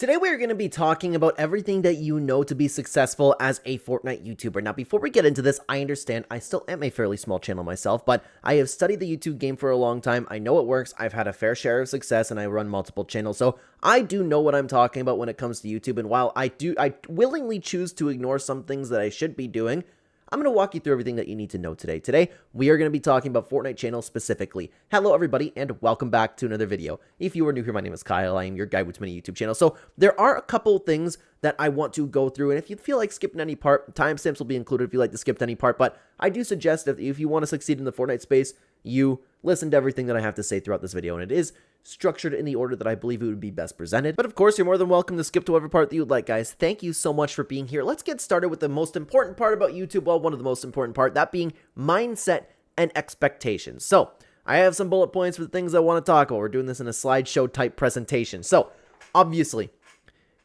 Today we are going to be talking about everything that you know to be successful as a Fortnite YouTuber. Now, before we get into this, I understand I still am a fairly small channel myself, but I have studied the YouTube game for a long time. I know it works. I've had a fair share of success, and I run multiple channels, so I do know what I'm talking about when it comes to YouTube. And while I willingly choose to ignore some things that I should be doing, I'm going to walk you through everything that you need to know today. Today, we are going to be talking about Fortnite channel specifically. Hello, everybody, and welcome back to another video. If you are new here, my name is Kyle. I am your guide with too many YouTube channels. So there are a couple things that I want to go through, and if you feel like skipping any part, timestamps will be included if you like to skip any part, but I do suggest that if you want to succeed in the Fortnite space, you listen to everything that I have to say throughout this video, and it is structured in the order that I believe it would be best presented. But of course, you're more than welcome to skip to whatever part that you'd like, guys. Thank you so much for being here. Let's get started with the most important part about YouTube. Well, one of the most important part, that being mindset and expectations. So I have some bullet points for the things I want to talk about. We're doing this in a slideshow type presentation. So obviously,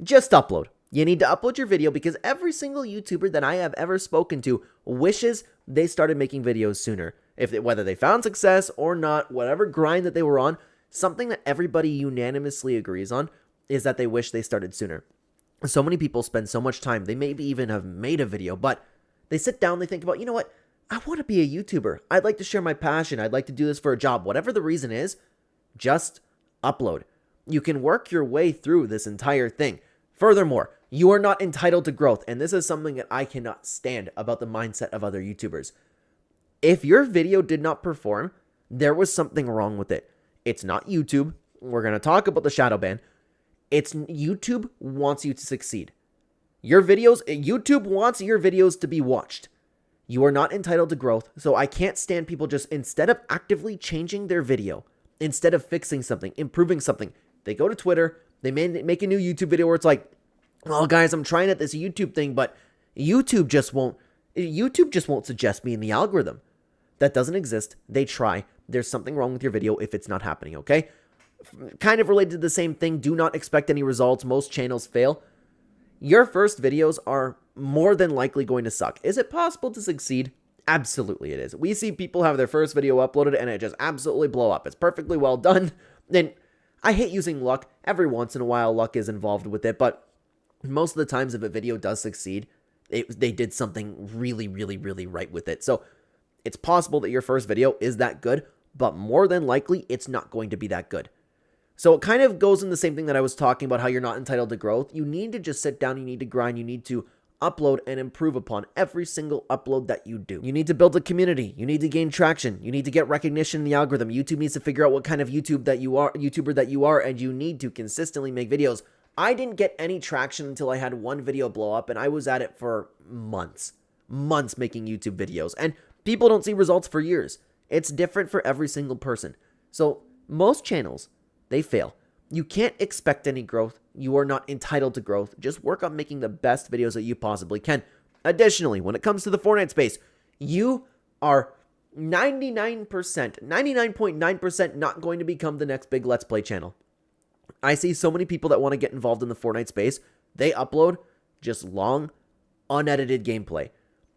just upload. You need to upload your video because every single YouTuber that I have ever spoken to wishes they started making videos sooner. Whether they found success or not, whatever grind that they were on, something that everybody unanimously agrees on is that they wish they started sooner. So many people spend so much time, they maybe even have made a video, but they sit down, they think about, you know what, I want to be a YouTuber. I'd like to share my passion. I'd like to do this for a job. Whatever the reason is, just upload. You can work your way through this entire thing. Furthermore, you are not entitled to growth, and this is something that I cannot stand about the mindset of other YouTubers. If your video did not perform, there was something wrong with it. It's not YouTube. We're going to talk about the shadow ban. It's YouTube wants you to succeed. YouTube wants your videos to be watched. You are not entitled to growth, so I can't stand people just, instead of actively changing their video, instead of fixing something, improving something, they go to Twitter, they make a new YouTube video where it's like, oh guys, I'm trying at this YouTube thing, but YouTube just won't suggest me in the algorithm. That doesn't exist. They try. There's something wrong with your video if it's not happening, okay? Kind of related to the same thing, do not expect any results. Most channels fail. Your first videos are more than likely going to suck. Is it possible to succeed? Absolutely it is. We see people have their first video uploaded and it just absolutely blow up. It's perfectly well done. And I hate using luck. Every once in a while, luck is involved with it, but most of the times if a video does succeed, they did something really, really, really right with it. So it's possible that your first video is that good, but more than likely, it's not going to be that good. So it kind of goes in the same thing that I was talking about, how you're not entitled to growth. You need to just sit down, you need to grind, you need to upload and improve upon every single upload that you do. You need to build a community, you need to gain traction, you need to get recognition in the algorithm. YouTube needs to figure out what kind of YouTuber that you are, and you need to consistently make videos. I didn't get any traction until I had one video blow up, and I was at it for months making YouTube videos, and people don't see results for years. It's different for every single person. So most channels, they fail. You can't expect any growth. You are not entitled to growth. Just work on making the best videos that you possibly can. Additionally, when it comes to the Fortnite space, you are 99.9% not going to become the next big Let's Play channel. I see so many people that want to get involved in the Fortnite space. They upload just long, unedited gameplay.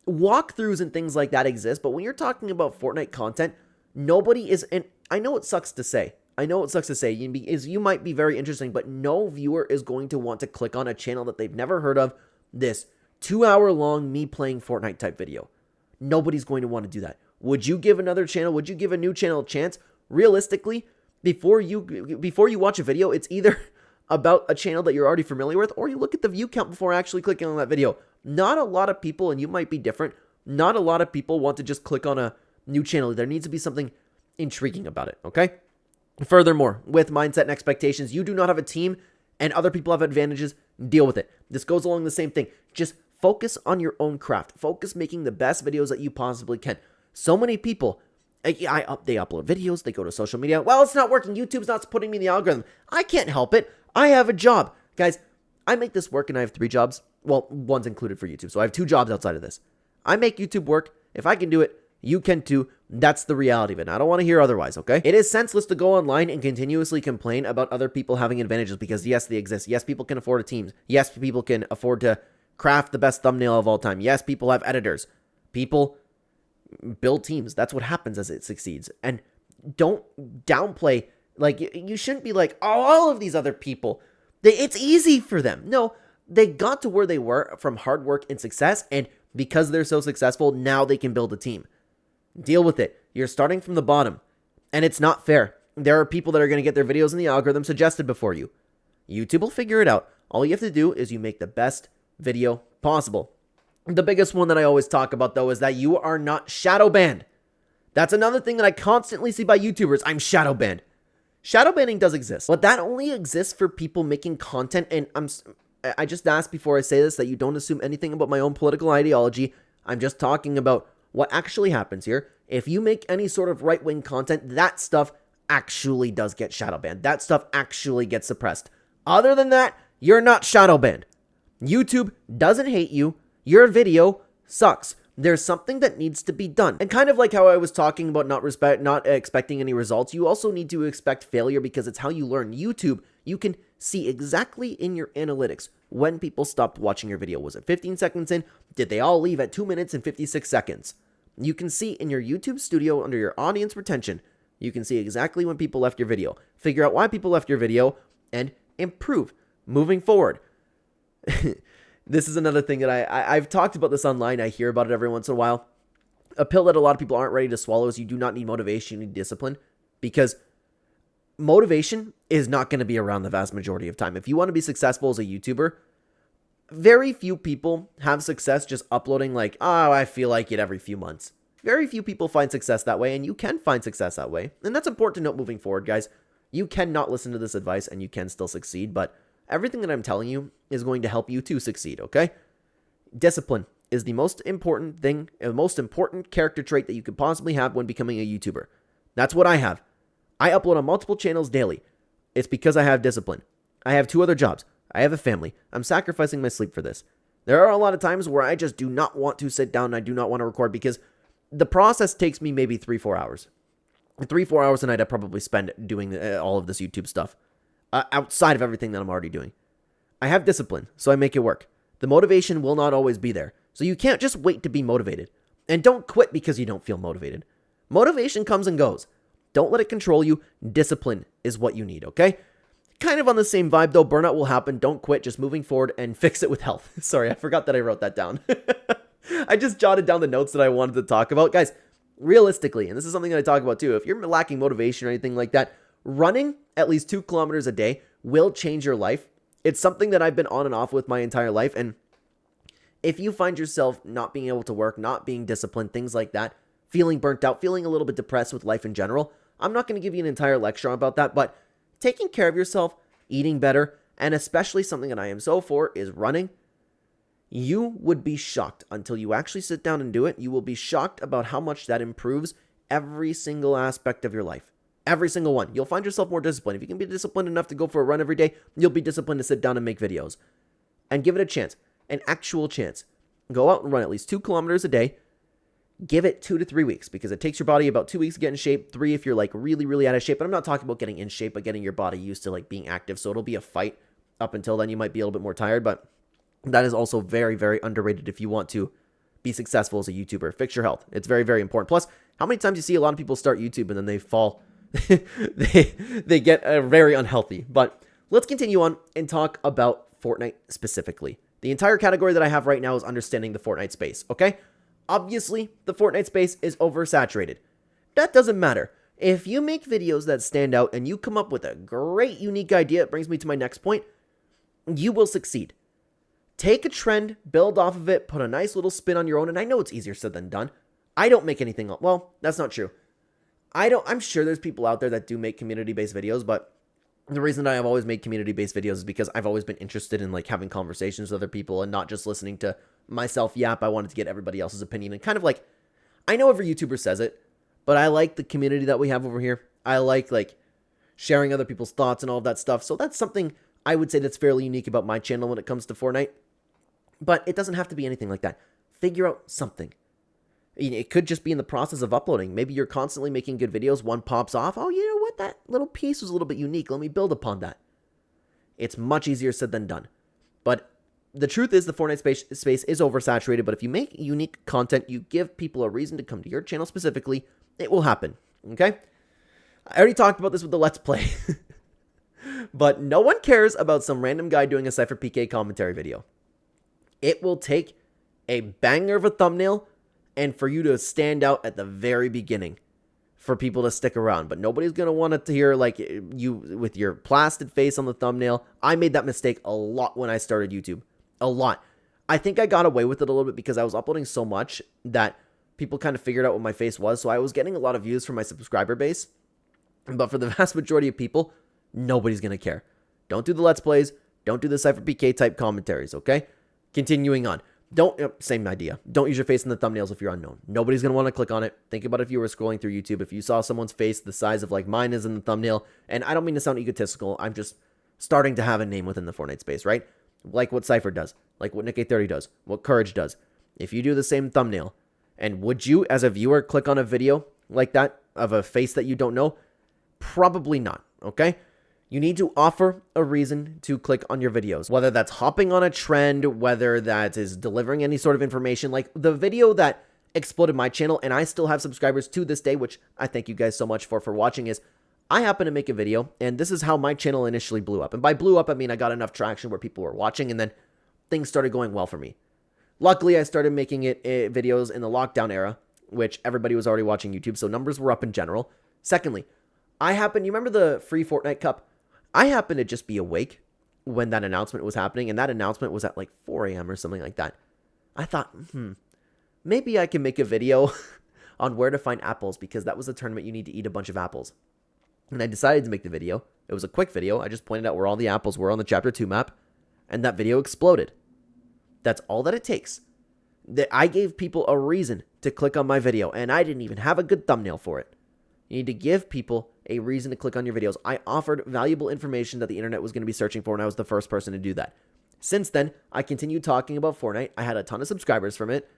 Walkthroughs and things like that exist, but when you're talking about Fortnite content, nobody is, and I know it sucks to say, you might be very interesting, but no viewer is going to want to click on a channel that they've never heard of, this 2-hour-long me playing Fortnite type video. Nobody's going to want to do that. Would you give a new channel a chance? Realistically, before you watch a video, it's either about a channel that you're already familiar with, or you look at the view count before actually clicking on that video. Not a lot of people, and you might be different, not a lot of people want to just click on a new channel. There needs to be something intriguing about it, okay? Furthermore, with mindset and expectations, you do not have a team and other people have advantages, deal with it. This goes along the same thing. Just focus on your own craft. Focus making the best videos that you possibly can. So many people, they upload videos, they go to social media. Well, it's not working. YouTube's not putting me in the algorithm. I can't help it. I have a job. Guys, I make this work and I have 3 jobs. Well, one's included for YouTube, so I have 2 jobs outside of this. I make YouTube work. If I can do it, you can too. That's the reality of it. And I don't want to hear otherwise, okay? It is senseless to go online and continuously complain about other people having advantages because yes, they exist. Yes, people can afford teams. Yes, people can afford to craft the best thumbnail of all time. Yes, people have editors. People build teams. That's what happens as it succeeds. And don't downplay, like, you shouldn't be like, oh, all of these other people, It's easy for them. No, they got to where they were from hard work and success, and because they're so successful, now they can build a team. Deal with it. You're starting from the bottom, and it's not fair. There are people that are going to get their videos in the algorithm suggested before you. YouTube will figure it out. All you have to do is you make the best video possible. The biggest one that I always talk about, though, is that you are not shadow banned. That's another thing that I constantly see by YouTubers. I'm shadow banned. Shadow banning does exist, but that only exists for people making content, and I just asked before I say this that you don't assume anything about my own political ideology. I'm just talking about what actually happens here. If you make any sort of right-wing content, that stuff actually does get shadow banned. That stuff actually gets suppressed. Other than that, you're not shadow banned. YouTube doesn't hate you. Your video sucks. There's something that needs to be done. And kind of like how I was talking about not expecting any results, you also need to expect failure because it's how you learn. YouTube, you can see exactly in your analytics when people stopped watching your video. Was it 15 seconds in? Did they all leave at 2 minutes and 56 seconds? You can see in your YouTube studio under your audience retention, you can see exactly when people left your video. Figure out why people left your video and improve moving forward. This is another thing that I've talked about this online. I hear about it every once in a while. A pill that a lot of people aren't ready to swallow is you do not need motivation, you need discipline, because motivation is not going to be around the vast majority of time. If you want to be successful as a YouTuber, very few people have success just uploading like, oh, I feel like it every few months. Very few people find success that way, and you can find success that way. And that's important to note moving forward, guys. You cannot listen to this advice and you can still succeed, but everything that I'm telling you is going to help you to succeed, okay? Discipline is the most important thing, the most important character trait that you could possibly have when becoming a YouTuber. That's what I have. I upload on multiple channels daily. It's because I have discipline. I have 2 other jobs. I have a family. I'm sacrificing my sleep for this. There are a lot of times where I just do not want to sit down and I do not want to record because the process takes me maybe 3-4 hours. 3-4 hours a night I probably spend doing all of this YouTube stuff. Outside of everything that I'm already doing. I have discipline, so I make it work. The motivation will not always be there, so you can't just wait to be motivated. And don't quit because you don't feel motivated. Motivation comes and goes. Don't let it control you. Discipline is what you need, okay? Kind of on the same vibe, though. Burnout will happen. Don't quit. Just moving forward and fix it with health. Sorry, I forgot that I wrote that down. I just jotted down the notes that I wanted to talk about. Guys, realistically, and this is something that I talk about too, if you're lacking motivation or anything like that, running at least 2 kilometers a day will change your life. It's something that I've been on and off with my entire life. And if you find yourself not being able to work, not being disciplined, things like that, feeling burnt out, feeling a little bit depressed with life in general, I'm not going to give you an entire lecture about that, but taking care of yourself, eating better, and especially something that I am so for is running. You would be shocked until you actually sit down and do it. You will be shocked about how much that improves every single aspect of your life. Every single one. You'll find yourself more disciplined. If you can be disciplined enough to go for a run every day, you'll be disciplined to sit down and make videos. And give it a chance. An actual chance. Go out and run at least 2 kilometers a day. Give it 2 to 3 weeks because it takes your body about 2 weeks to get in shape. 3 if you're like really, really out of shape. But I'm not talking about getting in shape, but getting your body used to like being active. So it'll be a fight. Up until then, you might be a little bit more tired, but that is also very, very underrated if you want to be successful as a YouTuber. Fix your health. It's very, very important. Plus, how many times you see a lot of people start YouTube and then they fall, they get very unhealthy. But let's continue on and talk about Fortnite specifically. The entire category that I have right now is understanding the Fortnite space, okay? Obviously, the Fortnite space is oversaturated. That doesn't matter. If you make videos that stand out and you come up with a great, unique idea, it brings me to my next point, you will succeed. Take a trend, build off of it, put a nice little spin on your own, and I know it's easier said than done. I don't make anything up. Well, that's not true. I'm sure there's people out there that do make community-based videos, but the reason that I've always made community-based videos is because I've always been interested in like having conversations with other people and not just listening to myself yap. I wanted to get everybody else's opinion and kind of like, I know every YouTuber says it, but I like the community that we have over here. I like sharing other people's thoughts and all of that stuff. So that's something I would say that's fairly unique about my channel when it comes to Fortnite. But it doesn't have to be anything like that. Figure out something. It could just be in the process of uploading. Maybe you're constantly making good videos. One pops off. Oh, you know what? That little piece was a little bit unique. Let me build upon that. It's much easier said than done. But the truth is the Fortnite space is oversaturated. But if you make unique content, you give people a reason to come to your channel specifically, it will happen. Okay? I already talked about this with the Let's Play. But no one cares about some random guy doing a Cypher PK commentary video. It will take a banger of a thumbnail and for you to stand out at the very beginning for people to stick around. But nobody's going to want to hear like you with your plastered face on the thumbnail. I made that mistake a lot when I started YouTube. A lot. I think I got away with it a little bit because I was uploading so much that people kind of figured out what my face was. So I was getting a lot of views from my subscriber base. But for the vast majority of people, nobody's going to care. Don't do the Let's Plays. Don't do the Cypher PK type commentaries, okay? Continuing on. Same idea. Don't use your face in the thumbnails if you're unknown. Nobody's going to want to click on it. Think about if you were scrolling through YouTube. If you saw someone's face the size of like mine is in the thumbnail, and I don't mean to sound egotistical. I'm just starting to have a name within the Fortnite space, right? Like what Cypher does. Like what Nick830 does. What Courage does. If you do the same thumbnail, and would you, as a viewer, click on a video like that of a face that you don't know? Probably not, okay? You need to offer a reason to click on your videos, whether that's hopping on a trend, whether that is delivering any sort of information. Like the video that exploded my channel, and I still have subscribers to this day, which I thank you guys so much for watching, is I happen to make a video, and this is how my channel initially blew up. And by blew up, I mean I got enough traction where people were watching, and then things started going well for me. Luckily, I started making videos in the lockdown era, which everybody was already watching YouTube, so numbers were up in general. Secondly, you remember the free Fortnite Cup? I happened to just be awake when that announcement was happening, and that announcement was at like 4 a.m. or something like that. I thought, maybe I can make a video on where to find apples, because that was the tournament you need to eat a bunch of apples. And I decided to make the video. It was a quick video. I just pointed out where all the apples were on the Chapter 2 map, and that video exploded. That's all that it takes. I gave people a reason to click on my video, and I didn't even have a good thumbnail for it. You need to give people a reason to click on your videos. I offered valuable information that the internet was going to be searching for, and I was the first person to do that. Since then, I continued talking about Fortnite. I had a ton of subscribers from it,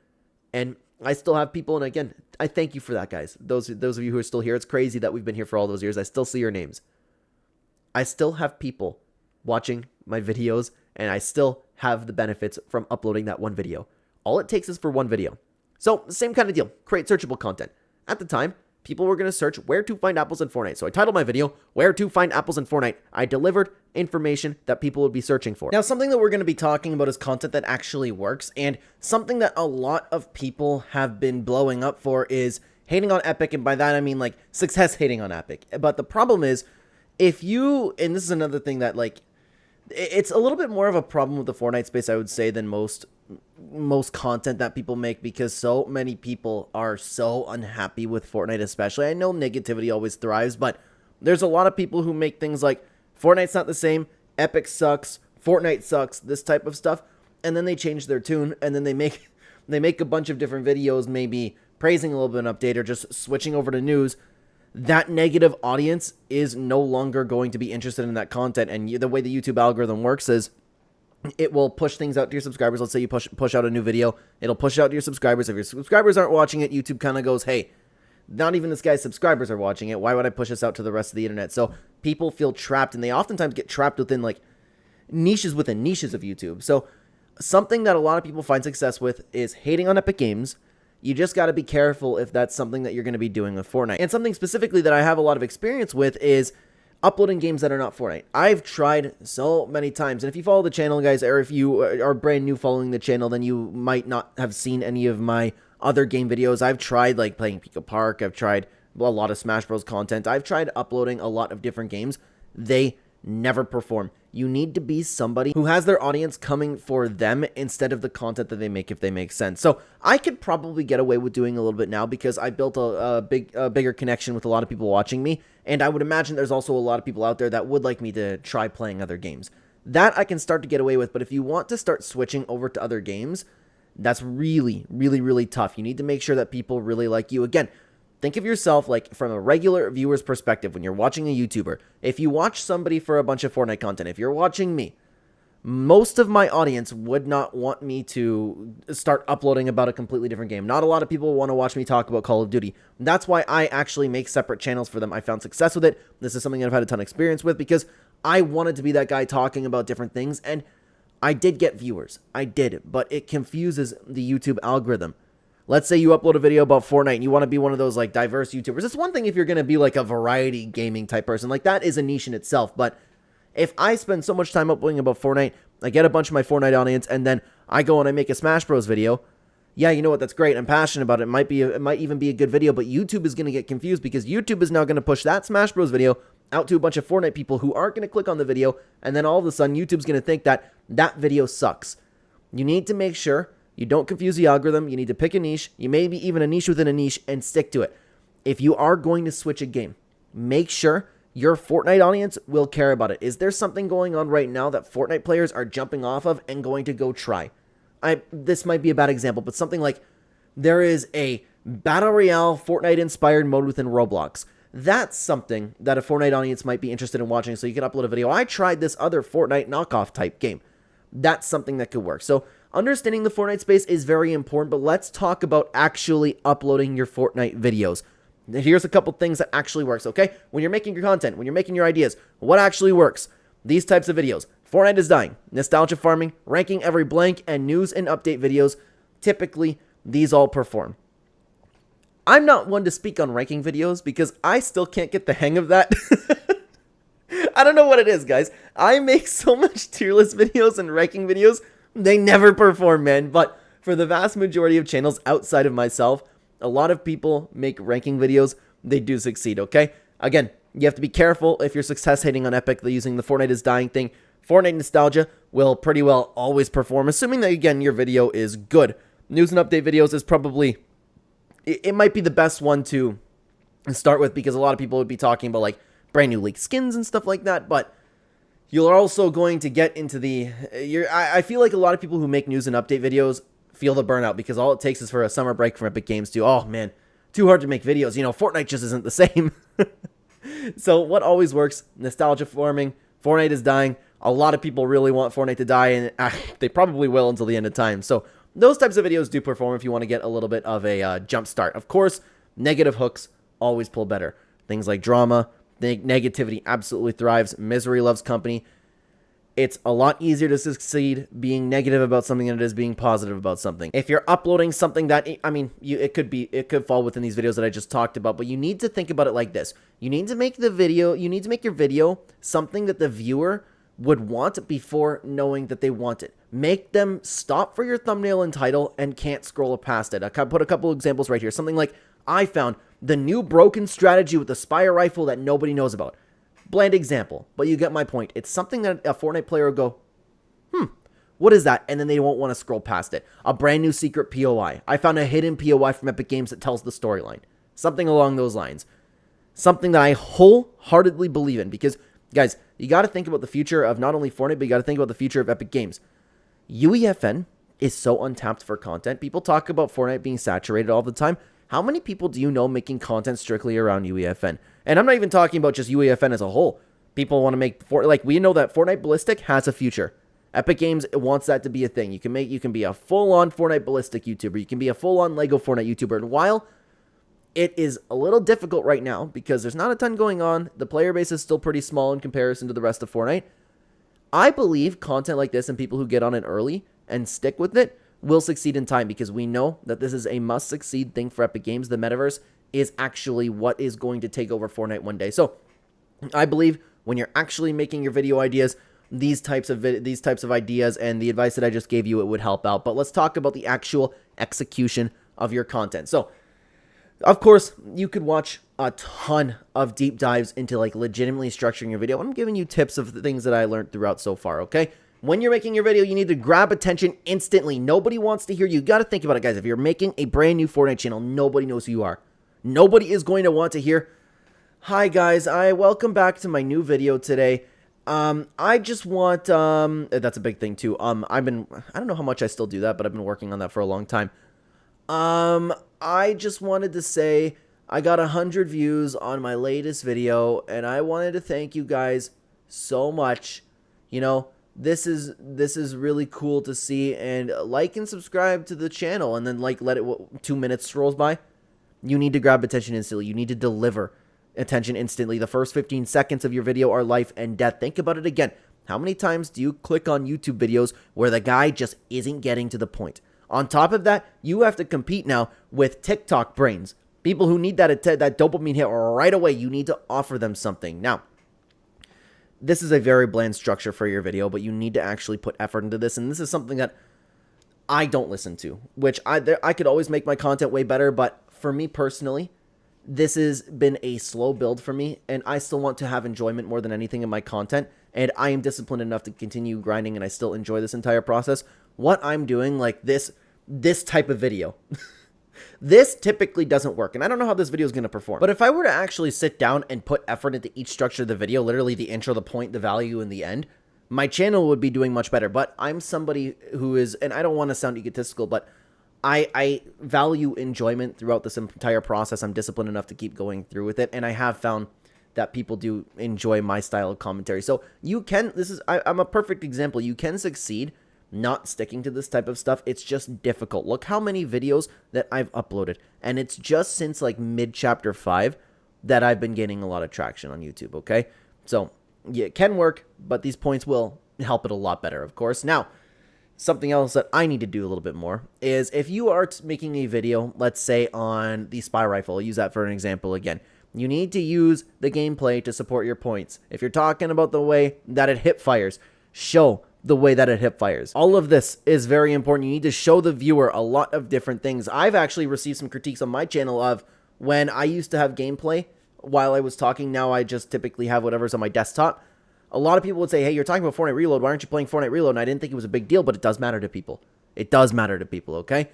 and I still have people, and again, I thank you for that, guys. Those of you who are still here, it's crazy that we've been here for all those years. I still see your names. I still have people watching my videos, and I still have the benefits from uploading that one video. All it takes is for one video. So, same kind of deal. Create searchable content. At the time, people were going to search where to find apples in Fortnite. So I titled my video, Where to Find Apples in Fortnite. I delivered information that people would be searching for. Now, something that we're going to be talking about is content that actually works. And something that a lot of people have been blowing up for is hating on Epic. And by that, I mean like success hating on Epic. But the problem is, and this is another thing that like, it's a little bit more of a problem with the Fortnite space, I would say, than most content that people make, because so many people are so unhappy with Fortnite especially. I know negativity always thrives, but there's a lot of people who make things like Fortnite's not the same, Epic sucks, Fortnite sucks, this type of stuff, and then they change their tune, and then they make a bunch of different videos, maybe praising a little bit of an update or just switching over to news. That negative audience is no longer going to be interested in that content, and the way the YouTube algorithm works is it will push things out to your subscribers. Let's say you push out a new video. It'll push out to your subscribers. If your subscribers aren't watching it, YouTube kind of goes, hey, not even this guy's subscribers are watching it. Why would I push this out to the rest of the internet? So people feel trapped, and they oftentimes get trapped within like niches within niches of YouTube. So something that a lot of people find success with is hating on Epic Games. You just got to be careful if that's something that you're going to be doing with Fortnite. And something specifically that I have a lot of experience with is uploading games that are not Fortnite. I've tried so many times, and if you follow the channel, guys, or if you are brand new following the channel, then you might not have seen any of my other game videos. I've tried like playing Pico Park. I've tried a lot of Smash Bros content. I've tried uploading a lot of different games. They never perform. You need to be somebody who has their audience coming for them instead of the content that they make, if they make sense. So I could probably get away with doing a little bit now because I built a bigger connection with a lot of people watching me, and I would imagine there's also a lot of people out there that would like me to try playing other games. That I can start to get away with, but if you want to start switching over to other games, that's really, really, really tough. You need to make sure that people really like you. Again, think of yourself like from a regular viewer's perspective when you're watching a YouTuber. If you watch somebody for a bunch of Fortnite content, if you're watching me, most of my audience would not want me to start uploading about a completely different game. Not a lot of people want to watch me talk about Call of Duty. That's why I actually make separate channels for them. I found success with it. This is something that I've had a ton of experience with because I wanted to be that guy talking about different things, and I did get viewers. I did, but it confuses the YouTube algorithm. Let's say you upload a video about Fortnite and you want to be one of those like diverse YouTubers. It's one thing if you're going to be like a variety gaming type person. Like that is a niche in itself, but If I spend so much time uploading about Fortnite, I get a bunch of my Fortnite audience, and then I go and I make a Smash Bros video, yeah, you know what, that's great, I'm passionate about it, it might even be a good video, but YouTube is going to get confused because YouTube is now going to push that Smash Bros video out to a bunch of Fortnite people who aren't going to click on the video, and then all of a sudden YouTube's going to think that that video sucks. You need to make sure you don't confuse the algorithm. You need to pick a niche, you maybe even a niche within a niche, and stick to it. If you are going to switch a game, make sure your Fortnite audience will care about it. Is there something going on right now that Fortnite players are jumping off of and going to go try? This might be a bad example, but something like there is a Battle Royale Fortnite-inspired mode within Roblox. That's something that a Fortnite audience might be interested in watching, so you can upload a video. I tried this other Fortnite knockoff type game. That's something that could work. So understanding the Fortnite space is very important, but let's talk about actually uploading your Fortnite videos. Here's a couple things that actually works, okay? When you're making your content, when you're making your ideas, what actually works? These types of videos. Fortnite is dying, nostalgia farming, ranking every blank, and news and update videos. Typically, these all perform. I'm not one to speak on ranking videos because I still can't get the hang of that. I don't know what it is, guys. I make so much tier list videos and ranking videos, they never perform, man. But for the vast majority of channels outside of myself, a lot of people make ranking videos. They do succeed, okay? Again, you have to be careful if you're success hating on Epic. They're using the Fortnite is dying thing. Fortnite nostalgia will pretty well always perform, assuming that, again, your video is good. News and update videos is probably, it might be the best one to start with because a lot of people would be talking about, like, brand new leaked skins and stuff like that, but you're also going to get into the, I feel like a lot of people who make news and update videos feel the burnout because all it takes is for a summer break from Epic Games to, oh man, too hard to make videos. You know, Fortnite just isn't the same. So what always works? Nostalgia farming. Fortnite is dying. A lot of people really want Fortnite to die, and they probably will until the end of time. So those types of videos do perform if you want to get a little bit of a jump start. Of course, negative hooks always pull better. Things like drama, negativity absolutely thrives. Misery loves company. It's a lot easier to succeed being negative about something than it is being positive about something. If you're uploading something that, I mean, it could fall within these videos that I just talked about, but you need to think about it like this. You need to make your video something that the viewer would want before knowing that they want it. Make them stop for your thumbnail and title and can't scroll past it. I put a couple examples right here. Something like, I found the new broken strategy with the Spire rifle that nobody knows about. Bland example, but you get my point. It's something that a Fortnite player will go, what is that? And then they won't want to scroll past it. A brand new secret POI. I found a hidden POI from Epic Games that tells the storyline. Something along those lines. Something that I wholeheartedly believe in because, guys, you got to think about the future of not only Fortnite, but you got to think about the future of Epic Games. UEFN is so untapped for content. People talk about Fortnite being saturated all the time. How many people do you know making content strictly around UEFN? And I'm not even talking about just UEFN as a whole. People want to make, we know that Fortnite Ballistic has a future. Epic Games wants that to be a thing. You can be a full-on Fortnite Ballistic YouTuber. You can be a full-on Lego Fortnite YouTuber. And while it is a little difficult right now because there's not a ton going on, the player base is still pretty small in comparison to the rest of Fortnite, I believe content like this and people who get on it early and stick with it will succeed in time because we know that this is a must-succeed thing for Epic Games. The metaverse is actually what is going to take over Fortnite one day. So I believe when you're actually making your video ideas, these types of ideas and the advice that I just gave you, it would help out. But let's talk about the actual execution of your content. So, of course, you could watch a ton of deep dives into like legitimately structuring your video. I'm giving you tips of the things that I learned throughout so far, okay? When you're making your video, you need to grab attention instantly. Nobody wants to hear you. You got to think about it, guys. If you're making a brand new Fortnite channel, nobody knows who you are. Nobody is going to want to hear, hi guys, welcome back to my new video today. I just want, that's a big thing too. I don't know how much I still do that, but I've been working on that for a long time. I just wanted to say I got 100 views on my latest video and I wanted to thank you guys so much. You know, this is really cool to see, and like and subscribe to the channel, and then like let it 2 minutes scrolls by. You need to grab attention instantly. You need to deliver attention instantly. The first 15 seconds of your video are life and death. Think about it again. How many times do you click on YouTube videos where the guy just isn't getting to the point? On top of that, you have to compete now with TikTok brains. People who need that dopamine hit right away. You need to offer them something. Now, this is a very bland structure for your video, but you need to actually put effort into this. And this is something that I don't listen to, which I could always make my content way better. But for me personally, this has been a slow build for me, and I still want to have enjoyment more than anything in my content. And I am disciplined enough to continue grinding, and I still enjoy this entire process. What I'm doing, like this type of video, this typically doesn't work, and I don't know how this video is going to perform. But if I were to actually sit down and put effort into each structure of the video, literally the intro, the point, the value, and the end, my channel would be doing much better. But I'm somebody who is, and I don't want to sound egotistical, but I value enjoyment throughout this entire process. I'm disciplined enough to keep going through with it, and I have found that people do enjoy my style of commentary. So you can, I'm a perfect example. You can succeed not sticking to this type of stuff. It's just difficult. Look how many videos that I've uploaded, and it's just since like mid chapter 5 that I've been gaining a lot of traction on YouTube. Okay, so yeah, it can work, but these points will help it a lot better, of course. Now, something else that I need to do a little bit more is if you are making a video, let's say on the spy rifle, I'll use that for an example again. You need to use the gameplay to support your points. If you're talking about the way that it hip fires, show the way that it hip fires. All of this is very important. You need to show the viewer a lot of different things. I've actually received some critiques on my channel of when I used to have gameplay while I was talking. Now I just typically have whatever's on my desktop. A lot of people would say, hey, you're talking about Fortnite Reload. Why aren't you playing Fortnite Reload? And I didn't think it was a big deal, but it does matter to people. It does matter to people, okay?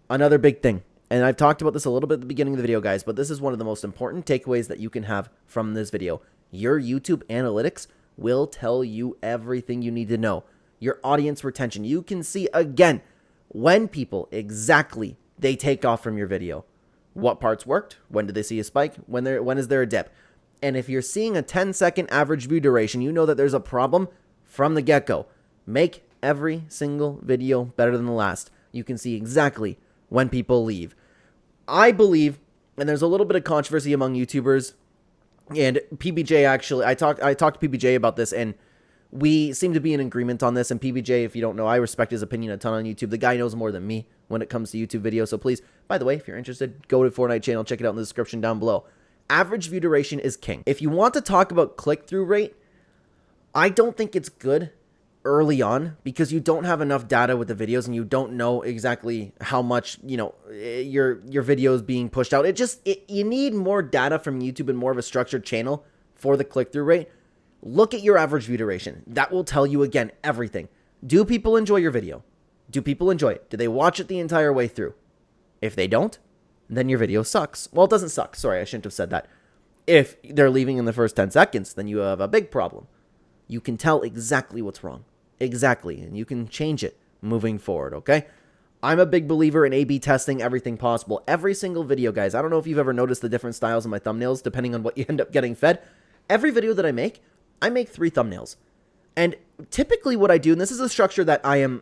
Another big thing, and I've talked about this a little bit at the beginning of the video, guys, but this is one of the most important takeaways that you can have from this video. Your YouTube analytics will tell you everything you need to know. Your audience retention. You can see, again, when people exactly they take off from your video. What parts worked? When did they see a spike? When is there a dip? And if you're seeing a 10-second average view duration, you know that there's a problem from the get-go. Make every single video better than the last. You can see exactly when people leave. I believe, and there's a little bit of controversy among YouTubers, and PBJ actually, I talked to PBJ about this, and we seem to be in agreement on this. And PBJ, if you don't know, I respect his opinion a ton on YouTube. The guy knows more than me when it comes to YouTube videos. So please, by the way, if you're interested, go to Fortnite channel, check it out in the description down below. Average view duration is king. If you want to talk about click-through rate, I don't think it's good early on because you don't have enough data with the videos and you don't know exactly how much, you know, your video is being pushed out. You need more data from YouTube and more of a structured channel for the click-through rate. Look at your average view duration. That will tell you, again, everything. Do people enjoy your video? Do people enjoy it? Do they watch it the entire way through? If they don't, then your video sucks. Well, it doesn't suck. Sorry, I shouldn't have said that. If they're leaving in the first 10 seconds, then you have a big problem. You can tell exactly what's wrong. Exactly. And you can change it moving forward, okay? I'm a big believer in A/B testing everything possible. Every single video, guys. I don't know if you've ever noticed the different styles of my thumbnails depending on what you end up getting fed. Every video that I make 3 thumbnails. And typically what I do, and this is a structure that I am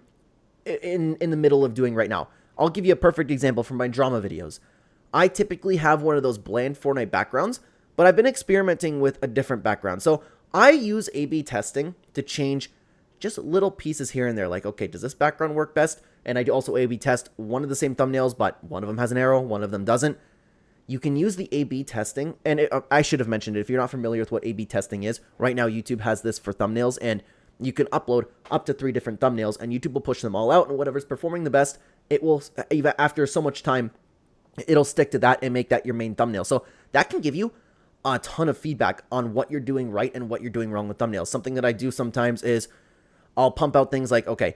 in the middle of doing right now. I'll give you a perfect example from my drama videos. I typically have one of those bland Fortnite backgrounds, but I've been experimenting with a different background. So I use A/B testing to change just little pieces here and there. Like, okay, does this background work best? And I do also A/B test one of the same thumbnails, but one of them has an arrow, one of them doesn't. You can use the A/B testing, and I should have mentioned it. If you're not familiar with what A/B testing is, right now YouTube has this for thumbnails, and you can upload up to 3 different thumbnails, and YouTube will push them all out, and whatever's performing the best, it will, after so much time, it'll stick to that and make that your main thumbnail. So that can give you a ton of feedback on what you're doing right and what you're doing wrong with thumbnails. Something that I do sometimes is I'll pump out things like, okay,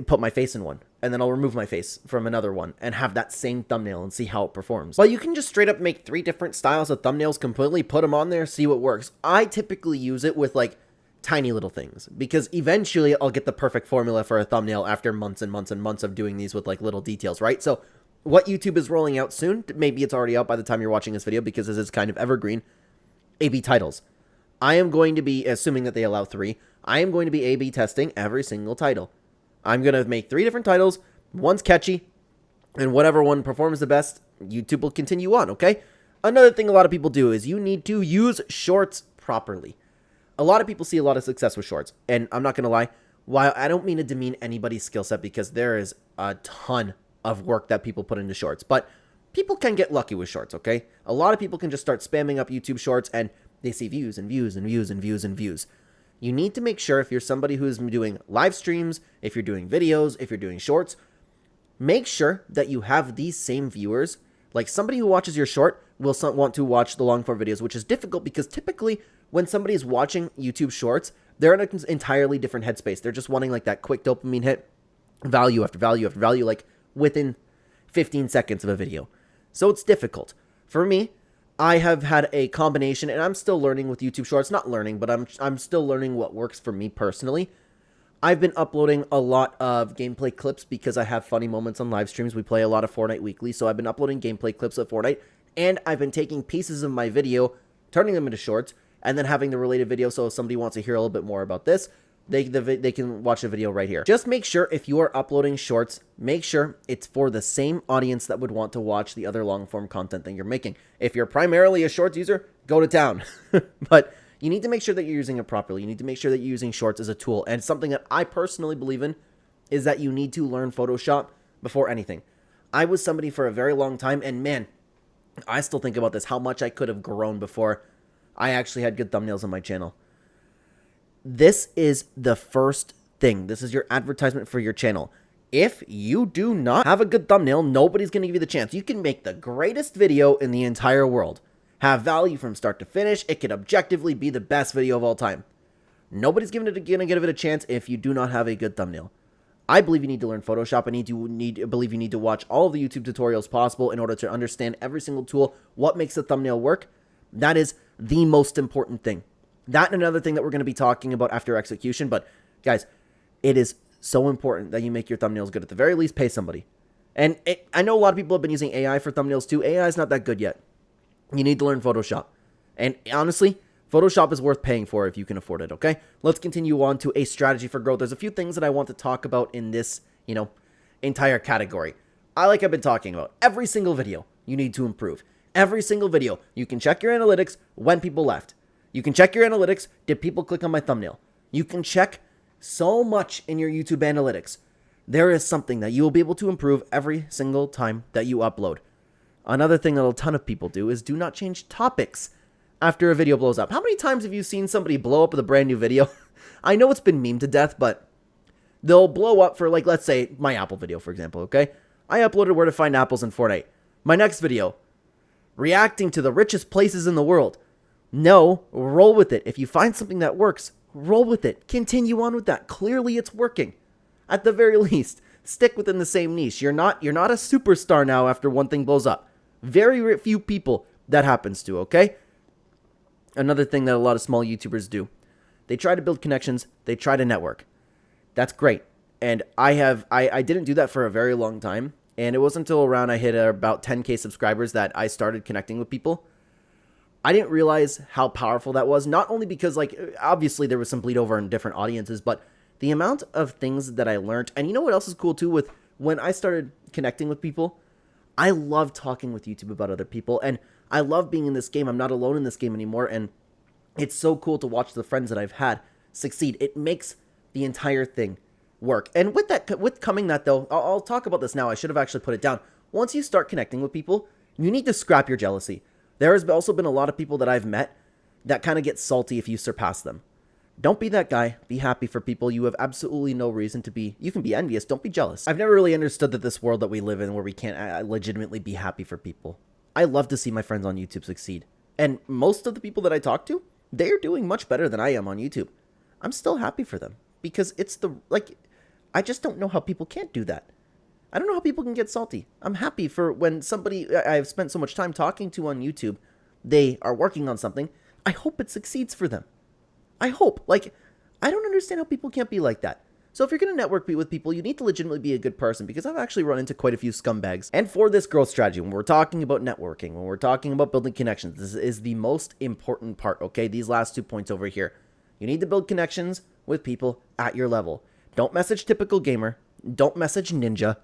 put my face in one, and then I'll remove my face from another one and have that same thumbnail and see how it performs. Well, you can just straight up make 3 different styles of thumbnails completely, put them on there, see what works. I typically use it with like tiny little things because eventually I'll get the perfect formula for a thumbnail after months and months and months of doing these with like little details, right? So what YouTube is rolling out soon, maybe it's already out by the time you're watching this video because this is kind of evergreen, A/B titles. I am going to be, assuming that they allow 3, I am going to be A/B testing every single title. I'm going to make 3 different titles, one's catchy, and whatever one performs the best, YouTube will continue on, okay? Another thing a lot of people do is you need to use shorts properly. A lot of people see a lot of success with shorts, and I'm not going to lie, while I don't mean to demean anybody's skill set because there is a ton of work that people put into shorts, but people can get lucky with shorts, okay? A lot of people can just start spamming up YouTube shorts, and they see views and views and views and views and views. You need to make sure if you're somebody who's doing live streams, if you're doing videos, if you're doing shorts, make sure that you have these same viewers. Like somebody who watches your short will want to watch the long form videos, which is difficult because typically when somebody is watching YouTube shorts, they're in an entirely different headspace. They're just wanting like that quick dopamine hit, value after value after value, like within 15 seconds of a video. So it's difficult. For me, I have had a combination, and I'm still learning with YouTube shorts. Not learning, but I'm still learning what works for me personally. I've been uploading a lot of gameplay clips because I have funny moments on live streams. We play a lot of Fortnite weekly, so I've been uploading gameplay clips of Fortnite, and I've been taking pieces of my video, turning them into shorts, and then having the related video, so if somebody wants to hear a little bit more about this, they can watch the video right here. Just make sure if you are uploading shorts, make sure it's for the same audience that would want to watch the other long form content that you're making. If you're primarily a shorts user, go to town. But you need to make sure that you're using it properly. You need to make sure that you're using shorts as a tool. And something that I personally believe in is that you need to learn Photoshop before anything. I was somebody for a very long time, and man, I still think about this, how much I could have grown before I actually had good thumbnails on my channel. This is the first thing. This is your advertisement for your channel. If you do not have a good thumbnail, nobody's going to give you the chance. You can make the greatest video in the entire world, have value from start to finish. It could objectively be the best video of all time. Nobody's going to give it a chance if you do not have a good thumbnail. I believe you need to learn Photoshop. I believe you need to watch all of the YouTube tutorials possible in order to understand every single tool, what makes a thumbnail work. That is the most important thing. That and another thing that we're going to be talking about after execution. But guys, it is so important that you make your thumbnails good. At the very least, pay somebody. And I know a lot of people have been using AI for thumbnails too. AI is not that good yet. You need to learn Photoshop. And honestly, Photoshop is worth paying for if you can afford it, okay? Let's continue on to a strategy for growth. There's a few things that I want to talk about in this, entire category. I've been talking about every single video you need to improve. Every single video. You can check your analytics when people left. You can check your analytics. Did people click on my thumbnail? You can check so much in your YouTube analytics. There is something that you will be able to improve every single time that you upload. Another thing that a ton of people do is do not change topics after a video blows up. How many times have you seen somebody blow up with a brand new video? I know it's been memed to death, but they'll blow up for, like, let's say my apple video, for example, okay? I uploaded where to find apples in Fortnite. My next video, reacting to the richest places in the world. No, roll with it. If you find something that works, roll with it. Continue on with that. Clearly it's working. At the very least, stick within the same niche. You're not a superstar now after one thing blows up. Very few people that happens to, okay? Another thing that a lot of small YouTubers do. They try to build connections. They try to network. That's great. And I didn't do that for a very long time. And it wasn't until around I hit about 10K subscribers that I started connecting with people. I didn't realize how powerful that was. Not only because, obviously there was some bleed over in different audiences, but the amount of things that I learned. And you know what else is cool too? With when I started connecting with people, I love talking with YouTube about other people. And I love being in this game. I'm not alone in this game anymore. And it's so cool to watch the friends that I've had succeed. It makes the entire thing work. And with coming that though, I'll talk about this now. I should have actually put it down. Once you start connecting with people, you need to scrap your jealousy. There has also been a lot of people that I've met that kind of get salty if you surpass them. Don't be that guy. Be happy for people. You have absolutely no reason to be. You can be envious. Don't be jealous. I've never really understood that this world that we live in where we can't legitimately be happy for people. I love to see my friends on YouTube succeed. And most of the people that I talk to, they're doing much better than I am on YouTube. I'm still happy for them because I just don't know how people can't do that. I don't know how people can get salty. I'm happy for when somebody I've spent so much time talking to on YouTube, they are working on something. I hope it succeeds for them. I hope. I don't understand how people can't be like that. So if you're going to network with people, you need to legitimately be a good person because I've actually run into quite a few scumbags. And for this growth strategy, when we're talking about networking, when we're talking about building connections, this is the most important part, okay? These last 2 points over here. You need to build connections with people at your level. Don't message typical gamer. Don't message ninja.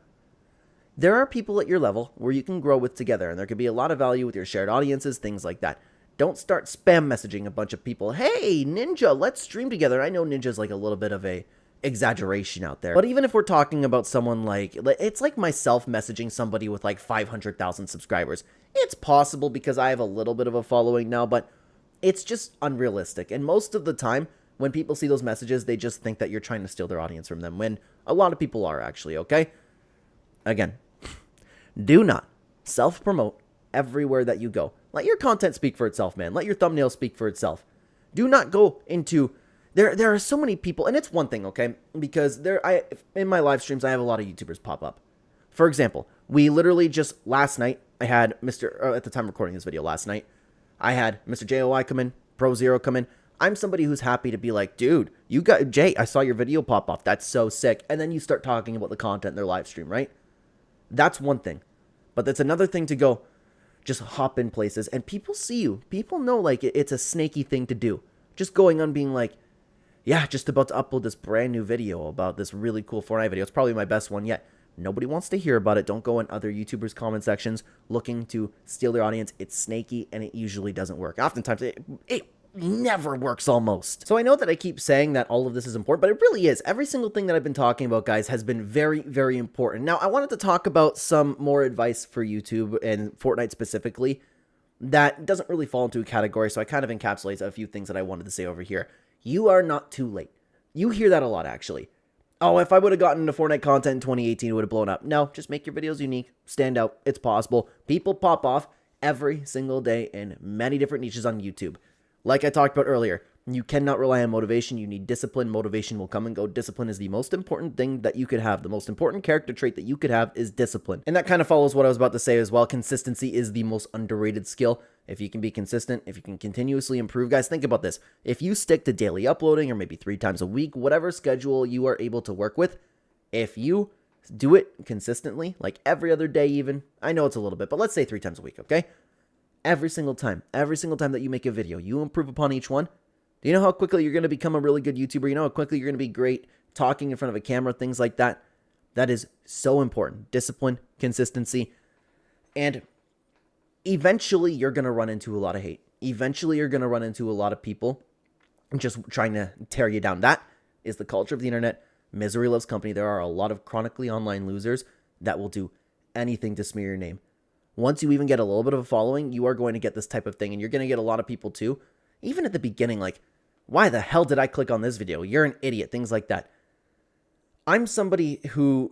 There are people at your level where you can grow with together, and there could be a lot of value with your shared audiences, things like that. Don't start spam messaging a bunch of people. Hey, Ninja, let's stream together. I know Ninja's like a little bit of a exaggeration out there. But even if we're talking about someone it's like myself messaging somebody with like 500,000 subscribers. It's possible because I have a little bit of a following now, but it's just unrealistic. And most of the time, when people see those messages, they just think that you're trying to steal their audience from them, when a lot of people are actually, okay? Again, do not self-promote everywhere that you go. Let your content speak for itself, man. Let your thumbnail speak for itself. Do not go into... There are so many people, and it's one thing, okay? Because in my live streams, I have a lot of YouTubers pop up. For example, we literally just last night, I had at the time recording this video last night, I had Mr. JOI come in, Pro Zero come in. I'm somebody who's happy to be like, dude, you got Jay, I saw your video pop off. That's so sick. And then you start talking about the content in their live stream, right? That's one thing. But that's another thing to go just hop in places and people see you. People know like it's a snaky thing to do. Just going on being like, yeah, just about to upload this brand new video about this really cool Fortnite video. It's probably my best one yet. Nobody wants to hear about it. Don't go in other YouTubers' comment sections looking to steal their audience. It's snaky and it usually doesn't work. Oftentimes, it never works almost. So I know that I keep saying that all of this is important, but it really is. Every single thing that I've been talking about, guys, has been very, very important. Now, I wanted to talk about some more advice for YouTube and Fortnite specifically that doesn't really fall into a category, so I kind of encapsulate a few things that I wanted to say over here. You are not too late. You hear that a lot, actually. Oh, if I would have gotten into Fortnite content in 2018, it would have blown up. No, just make your videos unique, stand out. It's possible. People pop off every single day in many different niches on YouTube. Like I talked about earlier, you cannot rely on motivation. You need discipline. Motivation will come and go. Discipline is the most important thing that you could have. The most important character trait that you could have is discipline. And that kind of follows what I was about to say as well. Consistency is the most underrated skill. If you can be consistent, if you can continuously improve, guys, think about this. If you stick to daily uploading or maybe 3 times a week, whatever schedule you are able to work with, if you do it consistently, like every other day even, I know it's a little bit, but let's say 3 times a week, okay? Every single time that you make a video, you improve upon each one. Do you know how quickly you're going to become a really good YouTuber? You know how quickly you're going to be great talking in front of a camera, things like that? That is so important. Discipline, consistency, and eventually you're going to run into a lot of hate. Eventually you're going to run into a lot of people just trying to tear you down. That is the culture of the internet. Misery loves company. There are a lot of chronically online losers that will do anything to smear your name. Once you even get a little bit of a following, you are going to get this type of thing, and you're going to get a lot of people too. Even at the beginning, like, why the hell did I click on this video? You're an idiot, things like that. I'm somebody who,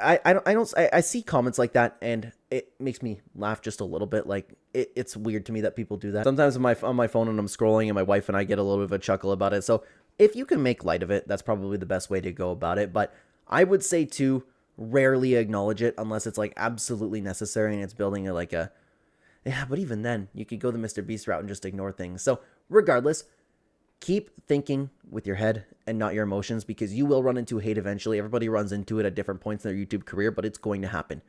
I see comments like that, and it makes me laugh just a little bit. Like, it's weird to me that people do that. Sometimes on my phone when I'm scrolling, and my wife and I get a little bit of a chuckle about it. So if you can make light of it, that's probably the best way to go about it. But I would say too, rarely acknowledge it unless it's like absolutely necessary and it's building yeah, but even then you could go the Mr. Beast route and just ignore things. So regardless, keep thinking with your head and not your emotions, because you will run into hate eventually. Everybody runs into it at different points in their YouTube career, but it's going to happen.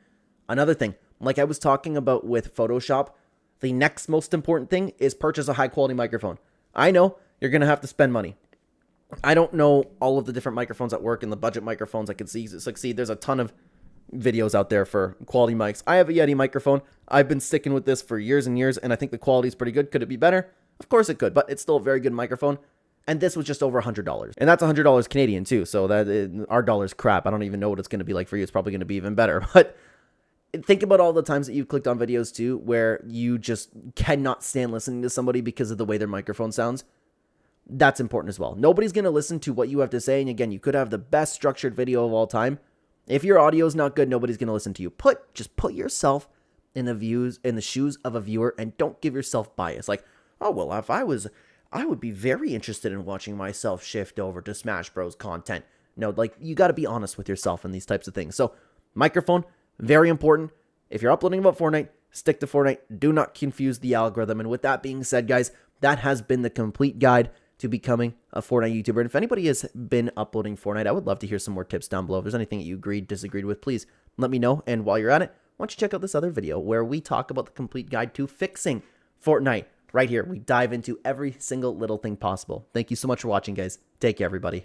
Another thing, like I was talking about with Photoshop, the next most important thing is purchase a high quality microphone. I know you're going to have to spend money. I don't know all of the different microphones that work and the budget microphones I could see succeed. There's a ton of videos out there for quality mics. I have a Yeti microphone. I've been sticking with this for years and years, and I think the quality is pretty good. Could it be better? Of course it could, but it's still a very good microphone. And this was just over $100. And that's $100 Canadian too, so our dollar's crap. I don't even know what it's going to be like for you. It's probably going to be even better. But think about all the times that you've clicked on videos too where you just cannot stand listening to somebody because of the way their microphone sounds. That's important as well. Nobody's going to listen to what you have to say. And again, you could have the best structured video of all time. If your audio is not good, nobody's going to listen to you. Just put yourself in the shoes of a viewer and don't give yourself bias. Like, oh, well, if I would be very interested in watching myself shift over to Smash Bros content. No, like, you got to be honest with yourself in these types of things. So microphone, very important. If you're uploading about Fortnite, stick to Fortnite. Do not confuse the algorithm. And with that being said, guys, that has been the complete guide to becoming a Fortnite YouTuber. And if anybody has been uploading Fortnite, I would love to hear some more tips down below. If there's anything that you agreed, disagreed with, please let me know. And while you're at it, why don't you check out this other video where we talk about the complete guide to fixing Fortnite. Right here, we dive into every single little thing possible. Thank you so much for watching, guys. Take care, everybody.